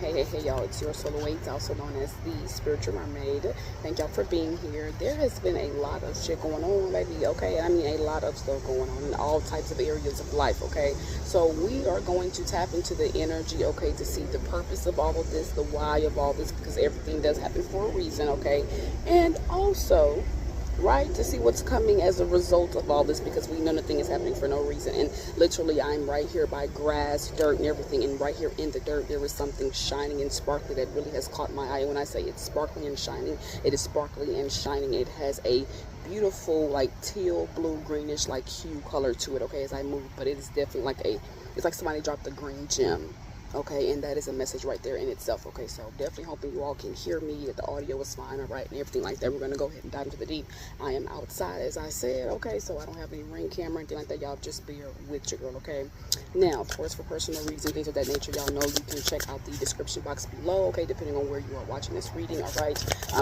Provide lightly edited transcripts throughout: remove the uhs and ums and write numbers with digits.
Hey, y'all, it's your soulawaits, also known as the spiritual mermaid. Thank y'all for being here. There has been a lot of shit going on lately, okay? I mean, a lot of stuff going on in all types of areas of life, okay? So we are going to tap into the energy, okay, to see the purpose of all of this, the why of all this, because everything does happen for a reason, okay? And also, right, to see what's coming as a result of all this, because we know nothing is happening for no reason. And literally, I'm right here by grass, dirt, and everything, and right here in the dirt there is something shining and sparkly that really has caught my eye. When I say it's sparkling and shining, it is sparkly and shining. It has a beautiful, like, teal blue greenish, like, hue color to it, okay, as I move. But it is definitely like it's like somebody dropped a green gem, okay, and that is a message right there in itself, okay? So definitely hoping you all can hear me, that the audio is fine, all right, and everything like that. We're going to go ahead and dive into the deep. I am outside, as I said, okay, so I don't have any ring camera or anything like that. Y'all just bear with your girl, okay? Now, of course, for personal reasons, things of that nature, y'all know you can check out the description box below, okay, depending on where you are watching this reading, all right?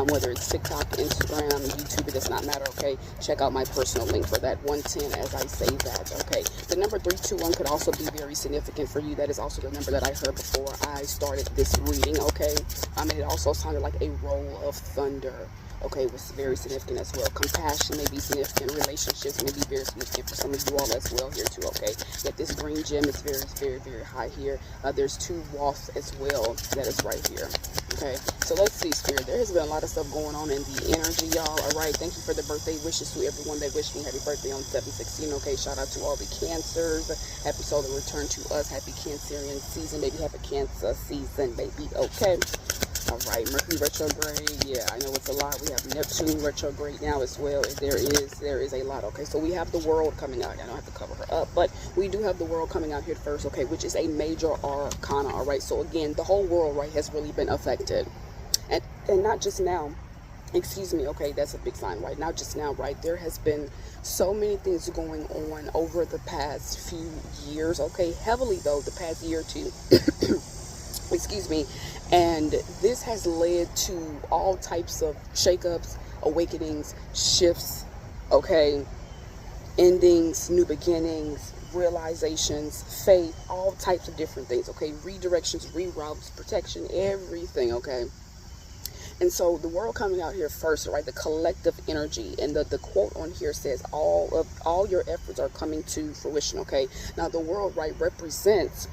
Whether it's TikTok, Instagram, YouTube, it does not matter, okay? Check out my personal link for that 110 as I say that, okay? The number 321 could also be very significant for you. That is also the number that I heard before I started this reading, okay? And it also sounded like a roll of thunder, okay? It was very significant as well. Compassion may be significant. Relationships may be very significant for some of you all as well here too, okay? Yet this green gem is very high here. There's two wasps as well that is right here, okay? So let's see, Spirit. There has been a lot of stuff going on in the energy, y'all, all right? Thank you for the birthday wishes to everyone that wished me happy birthday on 7/16, okay? Shout out to all the Cancers. Happy solar return to us. Happy Cancerian season, baby. Happy Cancer season, baby, okay? All right, Mercury retrograde. Yeah, I know it's a lot. We have Neptune retrograde now as well. There is a lot. Okay, so we have the world coming out. I don't have to cover her up, but we do have the world coming out here first. Okay, which is a major arcana. All right, so again, the whole world, right, has really been affected, and not just now. Excuse me. Okay, that's a big sign, right? Not just now, right? There has been so many things going on over the past few years. Okay, heavily though, the past year or two. Excuse me. And this has led to all types of shakeups, awakenings, shifts, okay, endings, new beginnings, realizations, faith, all types of different things, okay, redirections, reroutes, protection, everything, okay. And so the world coming out here first, right, the collective energy, and the quote on here says all your efforts are coming to fruition, okay. Now the world, right, represents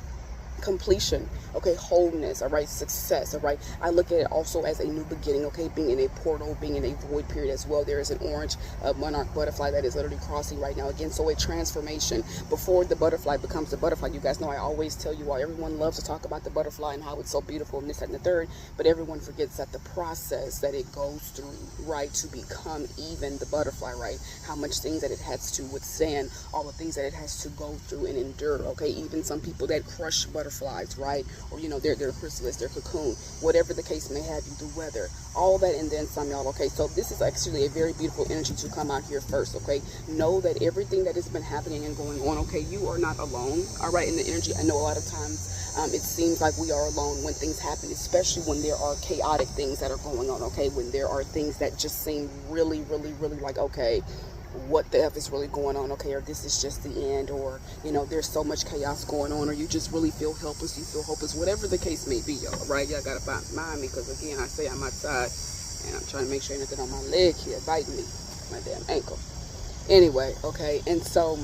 completion, okay, wholeness, all right, success, all right. I look at it also as a new beginning, okay, being in a portal, being in a void period as well. There is an orange monarch butterfly that is literally crossing right now again, so a transformation before the butterfly becomes the butterfly. You guys know I always tell you all, everyone loves to talk about the butterfly and how it's so beautiful and this, that, and the third, but everyone forgets that the process that it goes through, right, to become even the butterfly, right, how much things that it has to withstand, all the things that it has to go through and endure, okay. Even some people that crush butterflies, right, or, you know, their chrysalis, their cocoon, whatever the case may have you, the weather, all that, and then some, y'all, okay. So this is actually a very beautiful energy to come out here first, okay. Know that everything that has been happening and going on, okay, you are not alone, all right, in the energy. I know a lot of times it seems like we are alone when things happen, especially when there are chaotic things that are going on, okay, when there are things that just seem really like, okay, what the F is really going on, okay, or this is just the end, or, you know, there's so much chaos going on, or you just really feel helpless, you feel hopeless, whatever the case may be, y'all, right? Y'all gotta mind me, because again, I say I'm outside, and I'm trying to make sure ain't nothing on my leg here biting me, my damn ankle. Anyway, okay, and so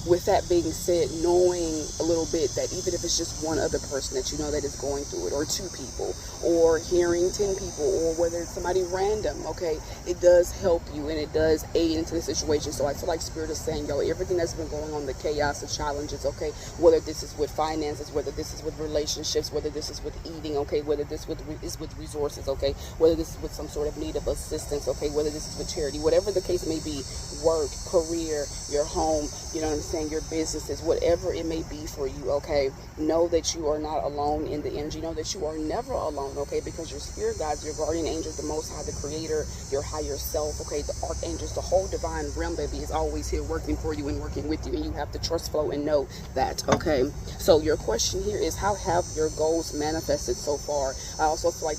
with that being said, knowing a little bit that even if it's just one other person that you know that is going through it, or two people, or hearing 10 people, or whether it's somebody random, okay, it does help you and it does aid into the situation. So I feel like Spirit is saying, yo, everything that's been going on, the chaos, the challenges, okay, whether this is with finances, whether this is with relationships, whether this is with eating, okay, whether this is with resources, okay, whether this is with some sort of need of assistance, okay, whether this is with charity, whatever the case may be, work, career, your home, you know what I'm saying, your businesses, whatever it may be for you, okay, know that you are not alone in the energy. Know that you are never alone, okay, because your spirit guides, your guardian angels, the Most High, the Creator, your higher self, okay, the archangels, the whole divine realm, baby, is always here working for you and working with you, and you have to trust, flow, and know that, okay. So your question here is, how have your goals manifested so far? I also feel like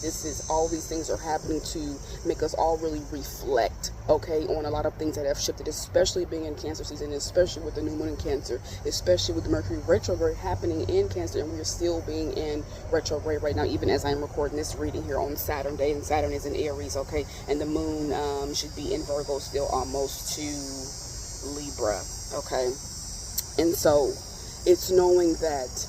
all these things are happening to make us all really reflect, okay, on a lot of things that have shifted, especially being in Cancer season, especially with the new moon in Cancer, especially with the Mercury retrograde happening in Cancer, and we're still being in retrograde right now, even as I'm recording this reading here on Saturn day, and Saturn is in Aries, okay, and the moon should be in Virgo still, almost to Libra, okay. And so it's knowing that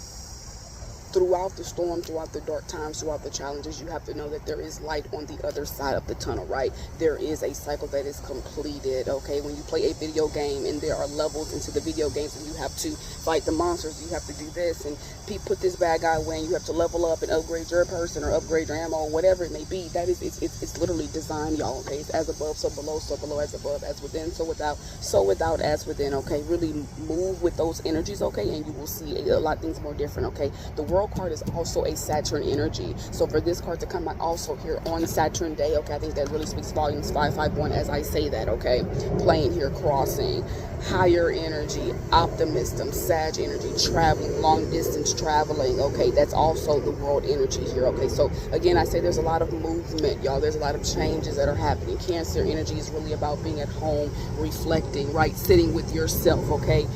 throughout the storm, throughout the dark times, throughout the challenges, you have to know that there is light on the other side of the tunnel, right? There is a cycle that is completed, okay? When you play a video game and there are levels into the video games and you have to fight the monsters, you have to do this and put this bad guy away, and you have to level up and upgrade your person or upgrade your ammo, whatever it may be. That is, it's literally designed, y'all, okay? It's as above, so below as above, as within, so without as within, okay? Really move with those energies, okay? And you will see a lot of things more different, okay? The world card is also a Saturn energy, so for this card to come out also here on Saturn day, okay, I think that really speaks volumes. 551 as I say that, okay, playing here, crossing, higher energy, optimism, Sag energy, traveling, long distance traveling, okay, that's also the world energy here, okay. So again, I say there's a lot of movement, y'all. There's a lot of changes that are happening. Cancer energy is really about being at home, reflecting, right, sitting with yourself, okay,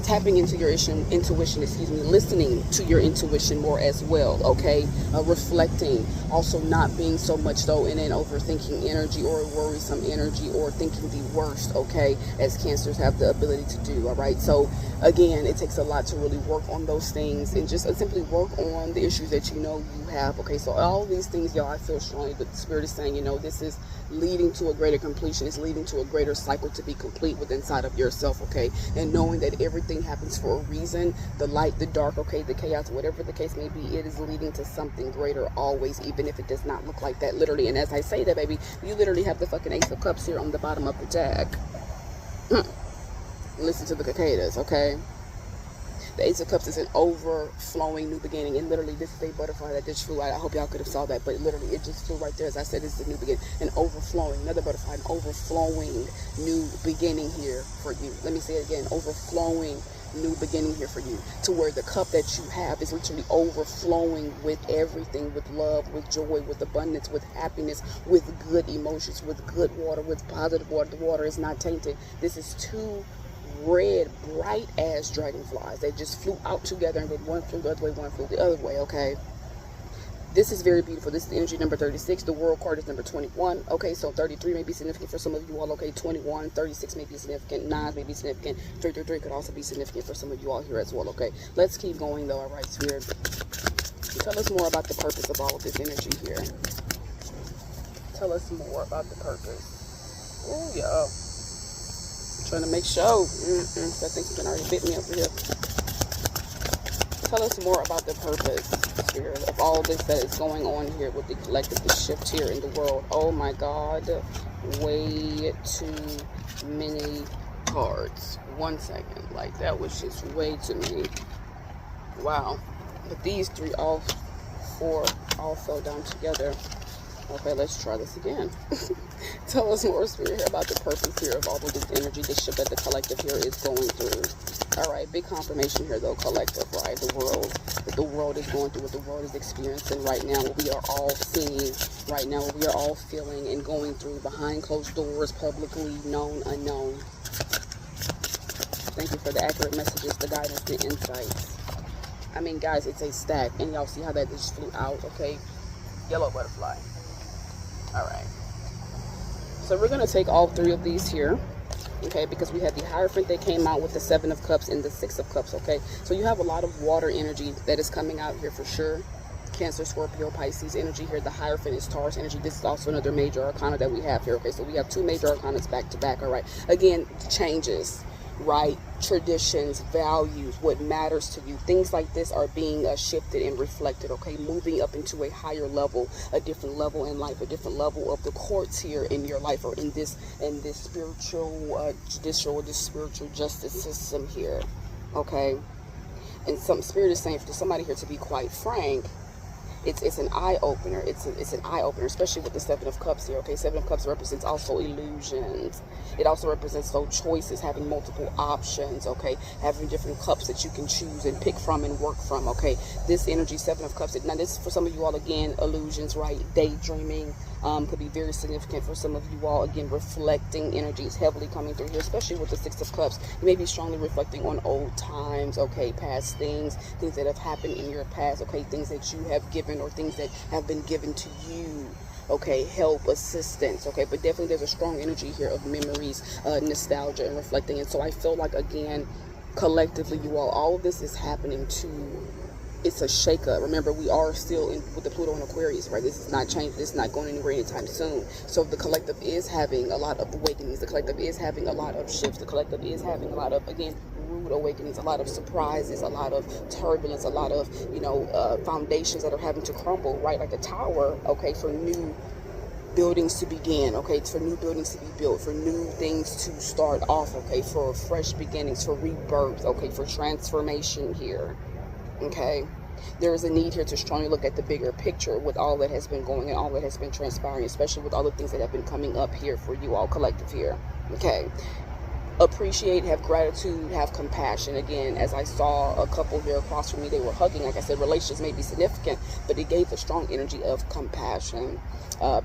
tapping into your intuition, listening to your intuition more as well, okay, reflecting, also not being so much so in an overthinking energy or worrisome energy or thinking the worst, okay, as Cancers have the ability to do, all right. So again, it takes a lot to really work on those things and just simply work on the issues that you know you have, okay. So all these things, y'all, I feel strongly that the Spirit is saying, you know, this is leading to a greater completion. It's leading to a greater cycle to be complete within inside of yourself, okay, and knowing that everything happens for a reason, the light, the dark, okay, the chaos, whatever the case may be, it is leading to something greater always, even if it does not look like that, literally. And as I say that, baby, you literally have the fucking Ace of Cups here on the bottom of the deck. Listen to the cicadas, okay. The Ace of Cups is an overflowing new beginning, and literally this is a butterfly that just flew out. I hope y'all could have saw that, but literally it just flew right there. As I said, this is a new beginning, an overflowing, another butterfly, an overflowing new beginning here for you. Let me say it again, overflowing new beginning here for you, to where the cup that you have is literally overflowing with everything, with love, with joy, with abundance, with happiness, with good emotions, with good water, with positive water. The water is not tainted. This is two red, bright ass dragonflies. They just flew out together, and then one flew the other way, one flew the other way, okay. This is very beautiful. This is the energy number 36. The world card is number 21. Okay, so 33 may be significant for some of you all. Okay, 21, 36 may be significant. 9 may be significant. 333 could also be significant for some of you all here as well. Okay, let's keep going though. All right, Spirit, tell us more about the purpose of all of this energy here. Tell us more about the purpose. Oh yeah, I'm trying to make sure. I think something already bit me over here. Tell us more about the purpose, Spirit, of all this that is going on here with the collective, the shift here in the world. Oh my God, way too many cards. 1 second, like that was just way too many. Wow, but these three, all four, all fell down together. Okay, let's try this again. Tell us more, Spirit, here about the purpose here of all of this energy, this shift that the collective here is going through. All right, big confirmation here though, collective, right? The world, what the world is going through, what the world is experiencing right now, what we are all seeing right now, what we are all feeling and going through behind closed doors, publicly known, unknown. Thank you for the accurate messages, the guidance, the insights. I mean, guys, it's a stack, and y'all see how that just flew out, okay? Yellow butterfly. All right. So we're going to take all three of these here. Okay, because we had the Hierophant that came out with the 7 of Cups and the 6 of Cups, okay? So you have a lot of water energy that is coming out here for sure. Cancer, Scorpio, Pisces energy here. The Hierophant is Taurus energy. This is also another major arcana that we have here, okay? So we have 2 major arcanas back to back, all right? Again, changes, right? Traditions, values, what matters to you. Things like this are being shifted and reflected, okay? Moving up into a higher level, a different level in life, a different level of the courts here in your life, or in this spiritual, judicial, this spiritual justice system here, okay? And some Spirit is saying for somebody here, to be quite frank, it's an eye opener. It's an eye opener, especially with the Seven of Cups here. Okay, Seven of Cups represents also illusions. It also represents those choices, having multiple options. Okay, having different cups that you can choose and pick from and work from. Okay, this energy, Seven of Cups. Now, this for some of you all, again, illusions, right? Daydreaming. Could be very significant for some of you all. Again, reflecting energy is heavily coming through here, especially with the Six of Cups. You may be strongly reflecting on old times, okay, past things that have happened in your past, okay, things that you have given or things that have been given to you, okay, help, assistance, okay, but definitely there's a strong energy here of memories, nostalgia, and reflecting. And so I feel like, again, collectively, you all of this is happening to, it's a shakeup. Remember, we are still in with the Pluto and Aquarius, right? This is not changed. This is not going anywhere anytime soon. So the collective is having a lot of awakenings. The collective is having a lot of shifts. The collective is having a lot of, again, rude awakenings, a lot of surprises, a lot of turbulence, a lot of, foundations that are having to crumble, right? Like the tower, okay, for new buildings to begin, okay, for new buildings to be built, for new things to start off, okay, for fresh beginnings, for rebirth, okay, for transformation here. Okay, there is a need here to strongly look at the bigger picture with all that has been going and all that has been transpiring, especially with all the things that have been coming up here for you all collective here. Okay, appreciate, have gratitude, have compassion. Again, as I saw a couple here across from me, they were hugging. Like I said, relationships may be significant, but it gave a strong energy of compassion.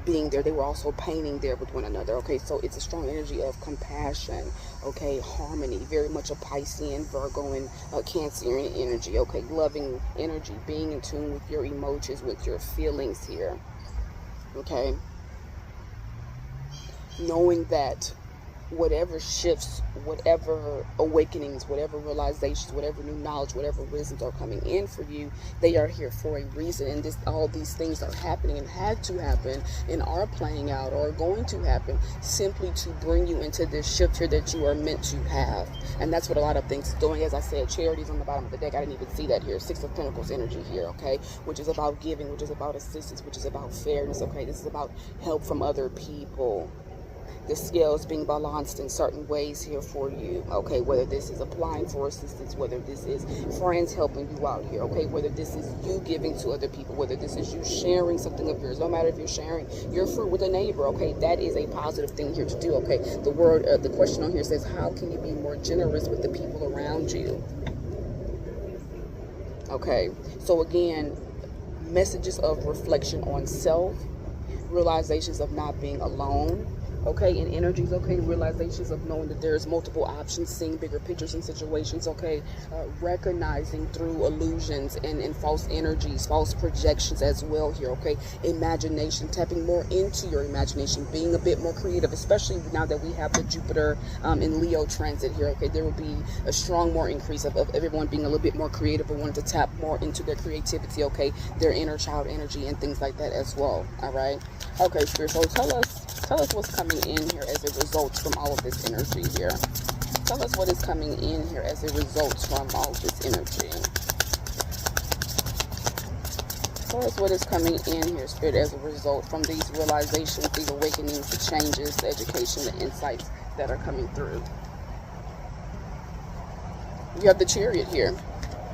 Being there, they were also painting there with one another. Okay, so it's a strong energy of compassion. Okay, harmony, very much a Piscean, Virgo, and Cancerian energy. Okay, loving energy, being in tune with your emotions, with your feelings here. Okay, knowing that whatever shifts, whatever awakenings, whatever realizations, whatever new knowledge, whatever wisdoms are coming in for you, they are here for a reason. And all these things are happening and had to happen and are playing out or are going to happen simply to bring you into this shift here that you are meant to have. And that's what a lot of things is doing. As I said, charities on the bottom of the deck. I didn't even see that here. Six of Pentacles energy here, okay, which is about giving, which is about assistance, which is about fairness. Okay, this is about help from other people. The scales being balanced in certain ways here for you, okay, whether this is applying for assistance, whether this is friends helping you out here, okay, whether this is you giving to other people, whether this is you sharing something of yours, no matter if you're sharing your fruit with a neighbor, okay, that is a positive thing here to do, okay. The question on here says, how can you be more generous with the people around you? Okay, so again, messages of reflection on self, realizations of not being alone, okay, in energies, okay, realizations of knowing that there's multiple options, seeing bigger pictures and situations, okay, recognizing through illusions and false energies, false projections as well here, okay, imagination, tapping more into your imagination, being a bit more creative, especially now that we have the Jupiter in Leo transit here, okay, there will be a strong more increase of everyone being a little bit more creative and wanting to tap more into their creativity, okay, their inner child energy and things like that as well. All right, okay, Spirit, so tell us what's coming in here as a result from all of this energy here. Tell us what is coming in here as a result from all of this energy. Tell us what is coming in here, Spirit, as a result from these realizations, these awakenings, the changes, the education, the insights that are coming through. You have the Chariot here,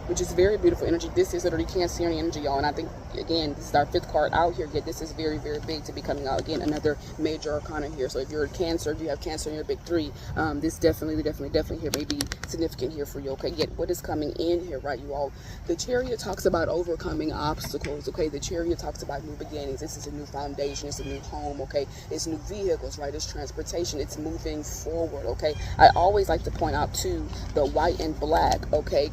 which is very beautiful energy. This is literally Cancerian energy, y'all. And I think, again, this is our 5th card out here. Yet this is very, very big to be coming out. Again, another major arcana here. So if you're a Cancer, if you have Cancer in your big 3, this definitely here may be significant here for you, okay? Yet what is coming in here, right, you all? The Chariot talks about overcoming obstacles, okay? The Chariot talks about new beginnings. This is a new foundation. It's a new home, okay? It's new vehicles, right? It's transportation. It's moving forward, okay? I always like to point out, too, the white and black, okay?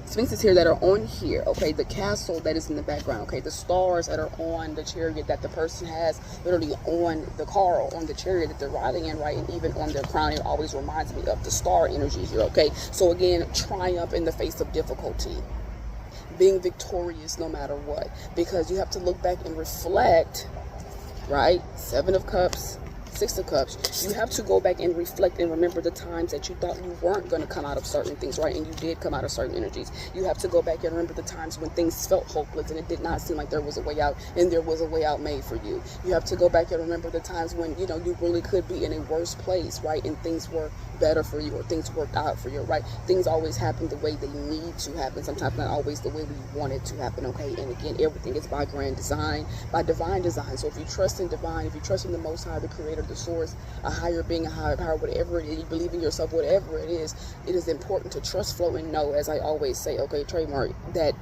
Sphinxes here that are on here, okay, the castle that is in the background, okay, the stars that are on the chariot that the person has literally on the car or on the chariot that they're riding in, right, and even on their crown. It always reminds me of the star energy here, okay. So again, triumph in the face of difficulty, being victorious no matter what, because you have to look back and reflect, right? 7 of Cups, Six of Cups. You have to go back and reflect and remember the times that you thought you weren't going to come out of certain things, right? And you did come out of certain energies. You have to go back and remember the times when things felt hopeless and it did not seem like there was a way out, and there was a way out made for you. You have to go back and remember the times when, you know, you really could be in a worse place, right? And things were better for you, or things worked out for you, right? Things always happen the way they need to happen, sometimes not always the way we want it to happen, okay? And again, everything is by grand design, by divine design. So if you trust in divine, if you trust in the Most High, the Creator, the Source, a higher being, a higher power, whatever it is, you believe in yourself, whatever it is important to trust, flow, and know, as I always say, okay, trademark, that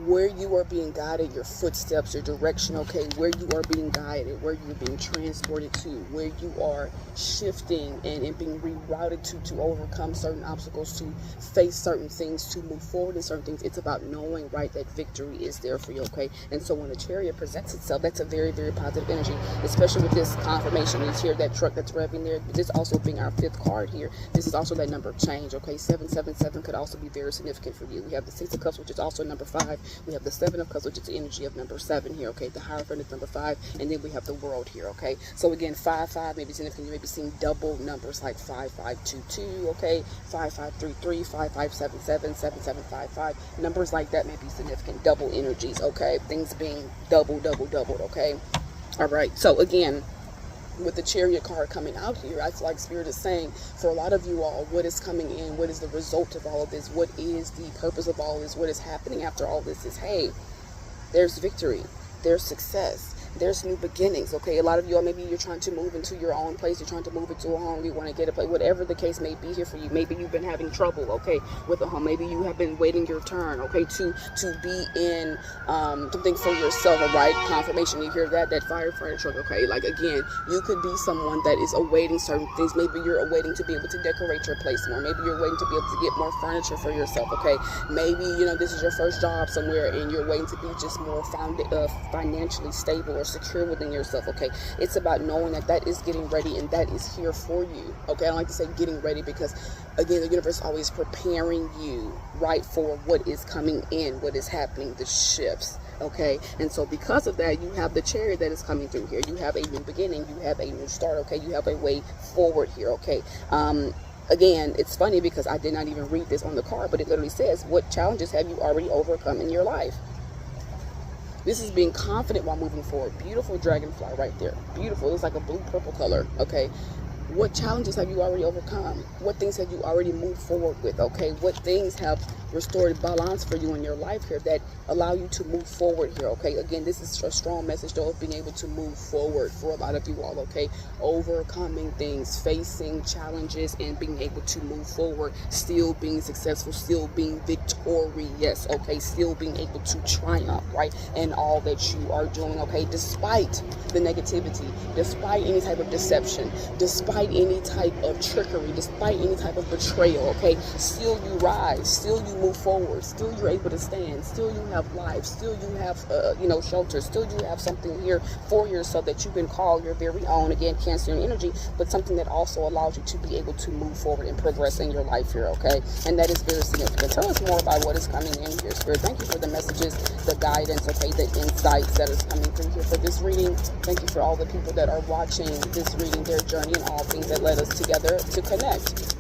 where you are being guided, your footsteps, your direction, okay, where you are being guided, where you're being transported to, where you are shifting and being rerouted to overcome certain obstacles, to face certain things, to move forward in certain things. It's about knowing, right, that victory is there for you, okay? And so when the Chariot presents itself, that's a very, very positive energy, especially with this confirmation. You hear that truck that's revving there. This also being our 5th card here. This is also that number of change, okay? 777 could also be very significant for you. We have the 6 of Cups, which is also number 5. We have the 7 of Cups, which is the energy of number 7 here, okay? The Hierophant is number 5, and then we have the World here, okay? So again, 5-5 may be significant. You may be seeing double numbers like 5522, okay? 5533, 5577, 7755. Numbers like that may be significant. Double energies, okay? Things being doubled, okay? All right. So again, with the Chariot card coming out here, I feel like Spirit is saying, for a lot of you all, what is coming in, what is the result of all of this, what is the purpose of all this, what is happening after all this is, hey, there's victory, there's success, there's new beginnings, okay? A lot of you all, maybe you're trying to move into your own place, you're trying to move into a home, you want to get a place, whatever the case may be here for you. Maybe you've been having trouble, okay, with a home. Maybe you have been waiting your turn, okay, to be in something for yourself, all right? Confirmation, you hear that firefighter truck, okay? Like, again, you could be someone that is awaiting certain things. Maybe you're awaiting to be able to decorate your place more. Maybe you're waiting to be able to get more furniture for yourself, okay? Maybe, you know, this is your first job somewhere and you're waiting to be just more financially stable or secure within yourself, okay? It's about knowing that that is getting ready and that is here for you, okay? I don't like to say getting ready because, again, the universe is always preparing you, right, for what is coming in, what is happening, the shifts, okay? And so because of that, you have the Chariot that is coming through here. You have a new beginning, you have a new start, okay? You have a way forward here, okay? Again, it's funny because I did not even read this on the card, but it literally says, what challenges have you already overcome in your life? This is being confident while moving forward. Beautiful dragonfly right there. Beautiful. It's like a blue-purple color, okay? What challenges have you already overcome? What things have you already moved forward with, okay? What things have restored balance for you in your life here that allow you to move forward here, okay? Again, this is a strong message, though, of being able to move forward for a lot of you all, okay? Overcoming things, facing challenges, and being able to move forward, still being successful, still being victorious, okay? Still being able to triumph, right? In all that you are doing, okay? Despite the negativity, despite any type of deception, despite any type of trickery, despite any type of betrayal, okay? Still you rise, still you move forward, still you're able to stand, still you have life, still you have, shelter, still you have something here for yourself that you can call your very own, again, Cancerian energy, but something that also allows you to be able to move forward and progress in your life here, okay? And that is very significant. Tell us more about what is coming in here, Spirit. Thank you for the messages, the guidance, okay, the insights that is coming through here for this reading. Thank you for all the people that are watching this reading, their journey, and all things that led us together to connect.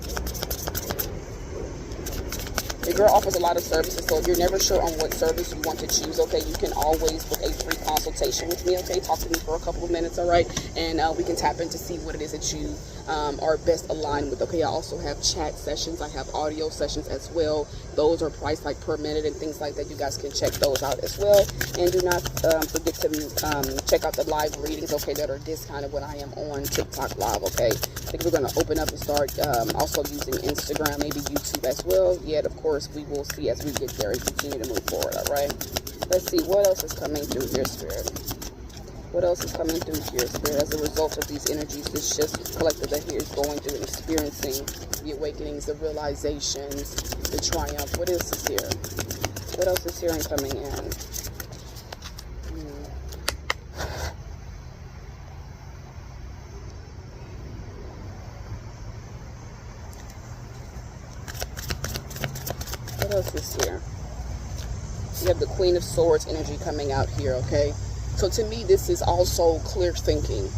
The girl offers a lot of services, so if you're never sure on what service you want to choose, okay, you can always book a free consultation with me, okay? Talk to me for a couple of minutes, all right? And we can tap in to see what it is that you are best aligned with, okay? I also have chat sessions. I have audio sessions as well. Those are priced like per minute and things like that. You guys can check those out as well. And do not forget to check out the live readings, okay, that are discounted when I am on TikTok Live, okay? I think we're going to open up and start also using Instagram, maybe YouTube as well. Yet, of course, we will see as we get there and continue to move forward, all right? Let's see, what else is coming through here, Spirit? What else is coming through here, Spirit, as a result of these energies, this shift collective that here is going through and experiencing the awakenings, the realizations, the triumph? What else is here? What else is here and coming in? What else is here? You have the Queen of Swords energy coming out here, okay? So to me, this is also clear thinking.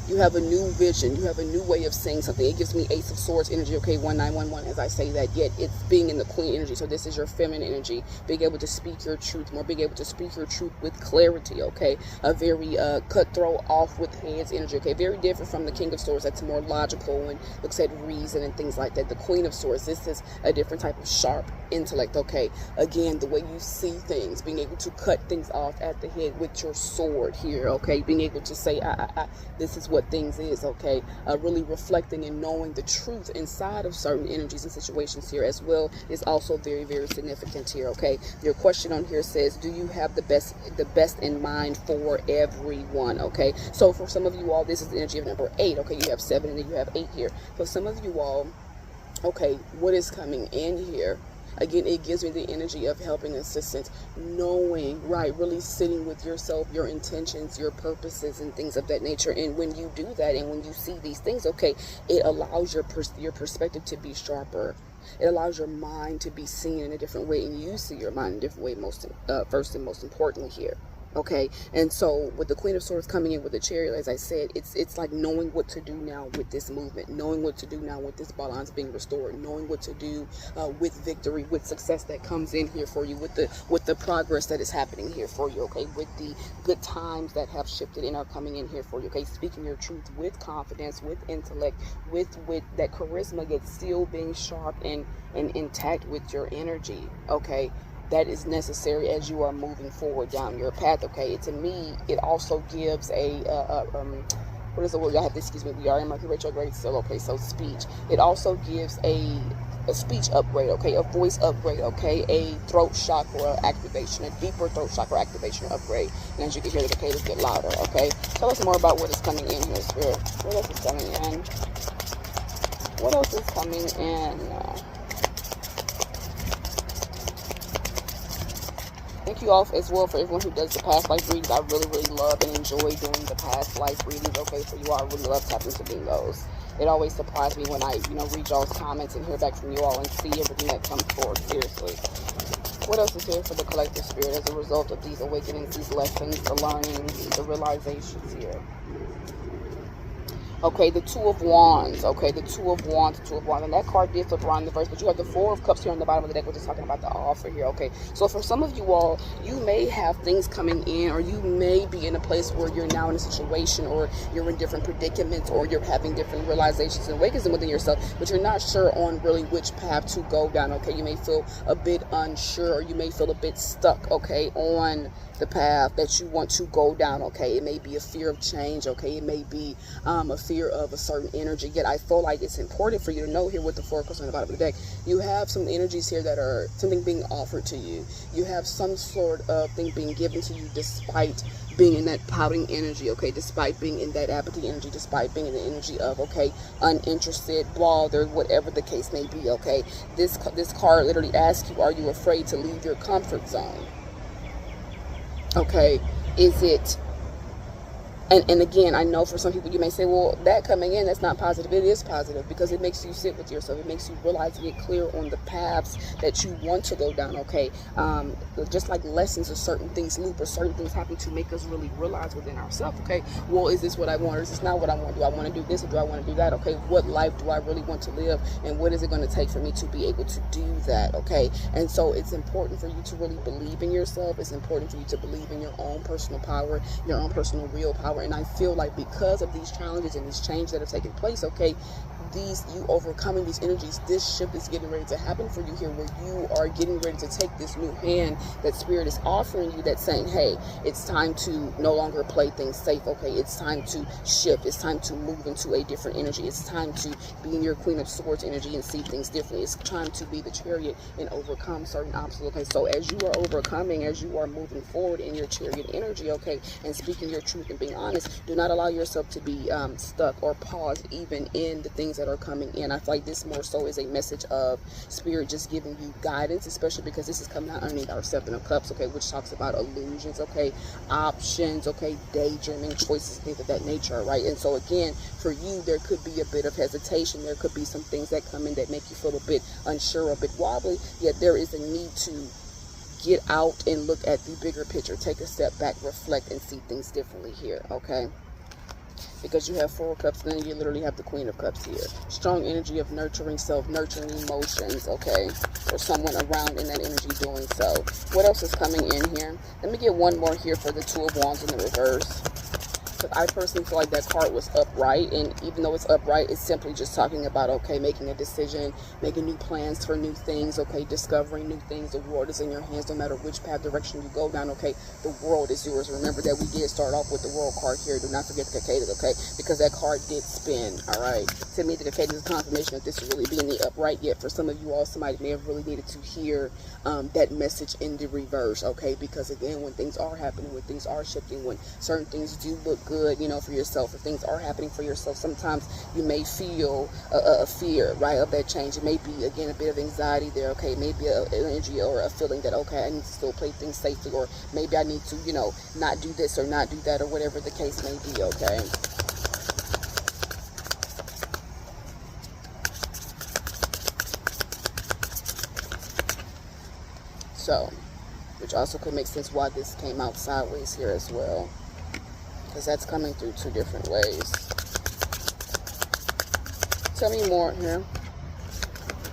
You have a new vision. You have a new way of seeing something. It gives me Ace of Swords energy, okay, 1911 as I say that, yet it's being in the Queen energy. So this is your feminine energy, being able to speak your truth more, being able to speak your truth with clarity, okay? A very cutthroat, off with heads energy, okay? Very different from the King of Swords. That's more logical and looks at reason and things like that. The Queen of Swords, this is a different type of sharp intellect, okay? Again, the way you see things, being able to cut things off at the head with your sword here, okay? Being able to say, this is what things is, okay? Really reflecting and knowing the truth inside of certain energies and situations here as well is also very, very significant here, okay? Your question on here says, do you have the best in mind for everyone, okay? So for some of you all, this is the energy of number 8, okay? You have 7 and then you have 8 here. For some of you all, okay, what is coming in here? Again, it gives me the energy of helping assistance, knowing, right, really sitting with yourself, your intentions, your purposes, and things of that nature. And when you do that, and when you see these things, okay, it allows your perspective to be sharper. It allows your mind to be seen in a different way, and you see your mind in a different way, first and most importantly here. Okay, and so with the Queen of Swords coming in with the Chariot, as I said, it's like knowing what to do now with this movement, knowing what to do now with this balance being restored, knowing what to do with victory, with success that comes in here for you, with the progress that is happening here for you, okay, with the good times that have shifted and are coming in here for you, okay, speaking your truth with confidence, with intellect, with that charisma, yet still being sharp and intact with your energy, okay. That is necessary as you are moving forward down your path, okay? To me, it also gives what is the word? Y'all have to excuse me. We are in Mercury retrograde still, okay? So speech. It also gives a speech upgrade, okay? A voice upgrade, okay? A throat chakra activation, a deeper throat chakra activation upgrade. And as you can hear, the cadence get louder, okay? Tell us more about what is coming in here, Spirit. What else is coming in? What else is coming in? Thank you all as well for everyone who does the past life readings. I really, really love and enjoy doing the past life readings. Okay, for you all, I really love tapping into doing those. It always surprises me when I, read y'all's comments and hear back from you all and see everything that comes forward. Seriously. What else is here for the collective spirit as a result of these awakenings, these lessons, the learnings, the realizations here? Okay, the Two of Wands. Okay, the Two of Wands, the Two of Wands. And that card did flip around the verse, but you have the Four of Cups here on the bottom of the deck, which is talking about the offer here. Okay, so for some of you all, you may have things coming in, or you may be in a place where you're now in a situation, or you're in different predicaments, or you're having different realizations and awakenings within yourself, but you're not sure on really which path to go down. Okay, you may feel a bit unsure, or you may feel a bit stuck, okay, on the path that you want to go down. Okay, it may be a fear of change. Okay, it may be a fear of a certain energy. Yet I feel like it's important for you to know here with the Four of Cups on the bottom of the deck, you have some energies here that are something being offered to you. You have some sort of thing being given to you despite being in that pouting energy, okay, despite being in that apathy energy, despite being in the energy of, okay, uninterested, bothered, whatever the case may be, okay. This card literally asks you, are you afraid to leave your comfort zone? Okay, is it, and again, I know for some people you may say, well, that coming in, that's not positive. It is positive because it makes you sit with yourself. It makes you realize and get clear on the paths that you want to go down, okay? Just like lessons or certain things loop or certain things happen to make us really realize within ourselves, okay? Well, is this what I want or is this not what I want? Do I want to do this or do I want to do that, okay? What life do I really want to live and what is it going to take for me to be able to do that, okay? And so it's important for you to really believe in yourself. It's important for you to believe in your own personal power, your own personal real power. And I feel like because of these challenges and these changes that have taken place, okay, you overcoming these energies, this shift is getting ready to happen for you here, where you are getting ready to take this new hand that Spirit is offering you, that's saying, hey, it's time to no longer play things safe, okay? It's time to shift. It's time to move into a different energy. It's time to be in your Queen of Swords energy and see things differently. It's time to be the Chariot and overcome certain obstacles, okay? So as you are overcoming, as you are moving forward in your Chariot energy, okay, and speaking your truth and being honest, do not allow yourself to be stuck or paused even in the things that are coming in. I feel like this more so is a message of Spirit just giving you guidance, especially because this is coming out underneath our Seven of Cups, okay, which talks about illusions, okay, options, okay, daydreaming, choices, things of that nature, right? And so again, for you, there could be a bit of hesitation. There could be some things that come in that make you feel a bit unsure, a bit wobbly, yet there is a need to get out and look at the bigger picture, take a step back, reflect, and see things differently here, okay? because you have 4 cups, and then you literally have the Queen of Cups here. Strong energy of nurturing self, nurturing emotions, okay? Or someone around in that energy doing so. What else is coming in here? Let me get one more here for the Two of Wands in the reverse. Because I personally feel like that card was upright, and even though it's upright, it's simply just talking about, okay, making a decision, making new plans for new things, okay, discovering new things. The world is in your hands no matter which path direction you go down, okay? The world is yours. Remember that we did start off with the world card here. Do not forget the Cacadas, okay? Because that card did spin, all right? To me, the Cacadas is confirmation that this is really being the upright, yet for some of you all, somebody may have really needed to hear that message in the reverse, okay? Because again, when things are happening, when things are shifting, when certain things do look good, you know, for yourself, if things are happening for yourself, sometimes you may feel a fear, right, of that change. It may be, again, a bit of anxiety there, okay? Maybe an energy or a feeling that, okay, I need to still play things safely, or maybe I need to, you know, not do this or not do that, or whatever the case may be, okay? So, which also could make sense why this came out sideways here as well, because that's coming through 2 different ways. Tell me more here.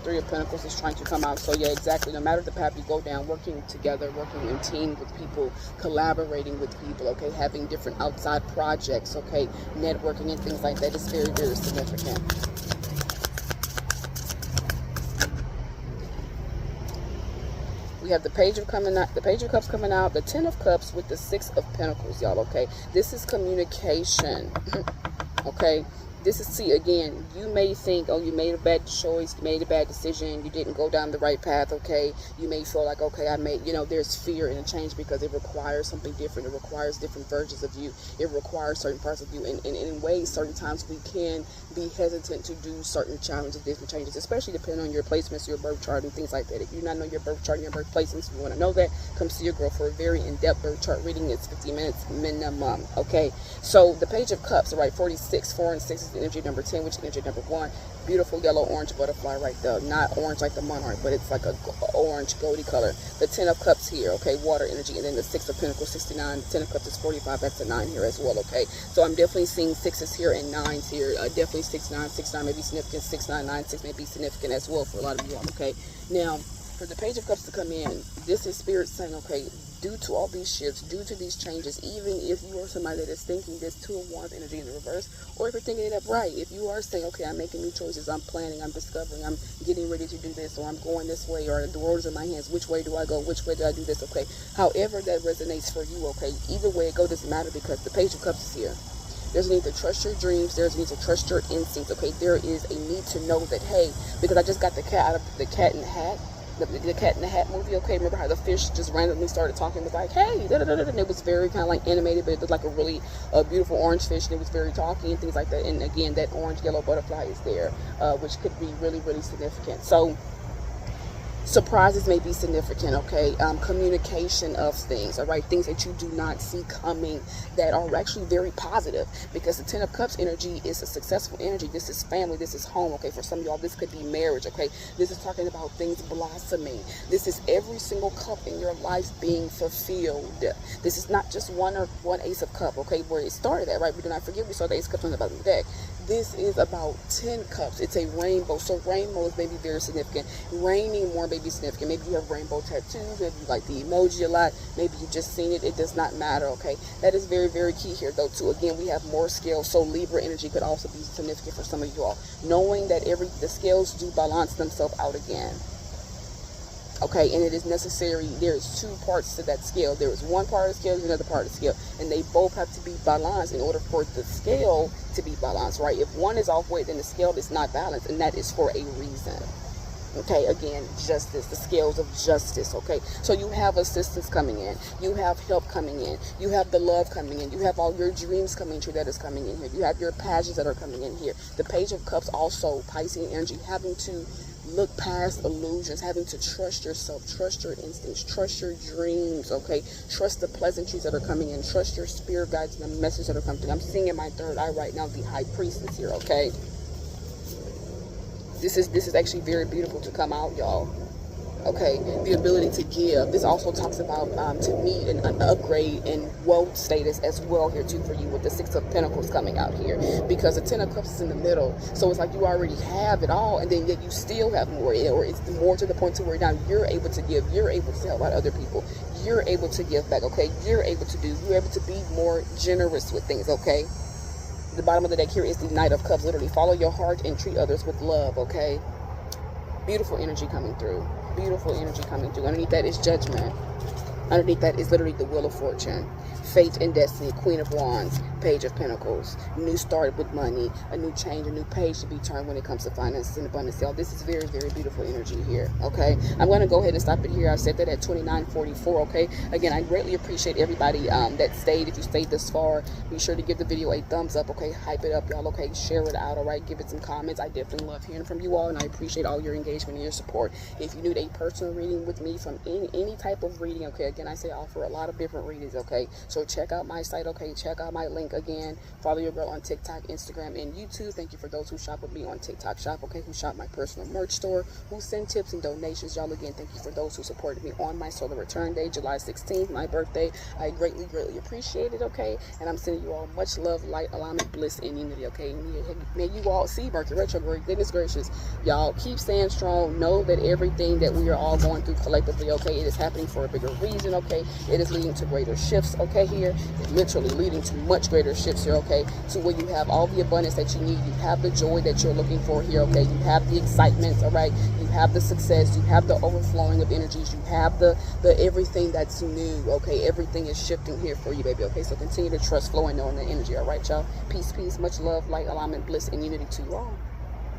3 of Pentacles is trying to come out. So yeah, exactly. No matter the path you go down, working together, working in team with people, collaborating with people, okay, having different outside projects, okay, networking and things like that is very, very significant. We have the Page of Cups coming out, the 10 of Cups with the 6 of Pentacles, y'all, okay? This is communication, okay? This is, see, again, you may think, oh, you made a bad choice, you made a bad decision, you didn't go down the right path, okay? You may feel like, okay, I made, you know, there's fear in a change because it requires something different. It requires different versions of you. It requires certain parts of you. And in ways, certain times we can be hesitant to do certain challenges, different changes, especially depending on your placements, your birth chart, and things like that. If you do not know your birth chart and your birth placements, if you want to know that, come see your girl for a very in-depth birth chart reading. It's 50 minutes minimum, okay? So the Page of Cups, right, 46, 4 and 6 is the energy number 10, which is energy number 1. Beautiful yellow orange butterfly right there. Not orange like the monarch, but it's like a orange goldy color. The 10 of Cups here, okay, water energy, and then the 6 of Pentacles, 69. 10 of Cups is 45. That's a 9 here as well, okay? So I'm definitely seeing 6s here and 9s here. Definitely 6, 9. 6, 9 may be significant. 6, 9, 9, 6 may be significant as well for a lot of you all, okay? Now, for the Page of Cups to come in, this is Spirit saying, okay, due to all these shifts, due to these changes, even if you are somebody that is thinking this 2 of Wands energy in the reverse, or if you're thinking it upright, if you are saying, okay, I'm making new choices, I'm planning, I'm discovering, I'm getting ready to do this, or I'm going this way, or the world is in my hands, which way do I go, which way do I do this, okay? However that resonates for you, okay? Either way it goes doesn't matter, because the Page of Cups is here. There's a need to trust your dreams. There's a need to trust your instincts, okay? There is a need to know that, hey, because I just got the cat out of the Cat in the Hat, the Cat in the Hat movie, okay? Remember how the fish just randomly started talking? It was like, hey, da, da, da, da, and it was very kind of like animated, but it looked like a really beautiful orange fish, and it was very talky and things like that. And again, that orange yellow butterfly is there, which could be really, really significant. So surprises may be significant, okay? Communication of things, all right? Things that you do not see coming that are actually very positive, because the 10 of Cups energy is a successful energy. This is family. This is home, okay? For some of y'all, this could be marriage, okay? This is talking about things blossoming. This is every single cup in your life being fulfilled. This is not just one Ace of Cup, okay? Where it started at, right? We do not forget we saw the Ace of Cups on the bottom of the deck. This is about 10 cups. It's a rainbow. So rainbow is maybe very significant. Raining more may be significant. Maybe you have rainbow tattoos. Maybe you like the emoji a lot. Maybe you just seen it. It does not matter, okay? That is very, very key here, though, too. Again, we have more scales. So Libra energy could also be significant for some of you all. Knowing that the scales do balance themselves out again. Okay, and it is necessary. There's 2 parts to that scale. There is one part of the scale, there's another part of the scale, and they both have to be balanced in order for the scale to be balanced, right? If one is off weight, then the scale is not balanced, and that is for a reason. Okay, again, justice, the scales of justice, okay? So you have assistance coming in. You have help coming in. You have the love coming in. You have all your dreams coming true that is coming in here. You have your passions that are coming in here. The Page of Cups also, Piscean energy, having to look past illusions, having to trust yourself, trust your instincts, trust your dreams, okay? Trust the pleasantries that are coming in. Trust your spirit guides and the messages that are coming through. I'm seeing in my third eye right now the High Priestess here, okay? This is actually very beautiful to come out, y'all. Okay, the ability to give. This also talks about to meet an upgrade in wealth status as well here too for you, with the Six of Pentacles coming out here, because the Ten of Cups is in the middle. So it's like you already have it all, and then yet you still have more, or it's more to the point to where now you're able to give, you're able to help out other people, you're able to give back. Okay, you're able to be more generous with things. Okay, the bottom of the deck here is the Knight of Cups. Literally follow your heart and treat others with love. Okay, beautiful energy coming through. Beautiful energy coming through. Underneath that is Judgment. Underneath that is literally the Wheel of Fortune, Fate and Destiny, Queen of Wands, Page of Pentacles, new start with money, a new change, a new page to be turned when it comes to finances and abundance. Y'all, this is very, very beautiful energy here, okay? I'm going to go ahead and stop it here. I've set that at 29:44, okay? Again, I greatly appreciate everybody that stayed. If you stayed this far, be sure to give the video a thumbs up, okay? Hype it up, y'all, okay? Share it out, all right? Give it some comments. I definitely love hearing from you all, and I appreciate all your engagement and your support. If you need a personal reading with me from any type of reading, okay? Again, I say I offer a lot of different readings, okay? So check out my site, okay? Check out my link again. Follow your girl on TikTok, Instagram, and YouTube. Thank you for those who shop with me on TikTok Shop, okay? Who shop my personal merch store, who send tips and donations. Y'all, again, thank you for those who supported me on my solar return day, July 16th, my birthday. I greatly, greatly appreciate it, okay? And I'm sending you all much love, light, alignment, bliss, and unity, okay? May you all see Mercury retrograde. Goodness gracious. Y'all, keep staying strong. Know that everything that we are all going through collectively, okay, it is happening for a bigger reason, okay? It is leading to greater shifts, okay, here. Literally leading to much greater shifts here, okay? To where you have all the abundance that you need. You have the joy that you're looking for here, okay? You have the excitement, all right? You have the success. You have the overflowing of energies. You have the everything that's new, okay? Everything is shifting here for you, baby, okay? So continue to trust, flow, and know in the energy, all right, y'all? Peace, peace, much love, light, alignment, bliss, and unity to you all.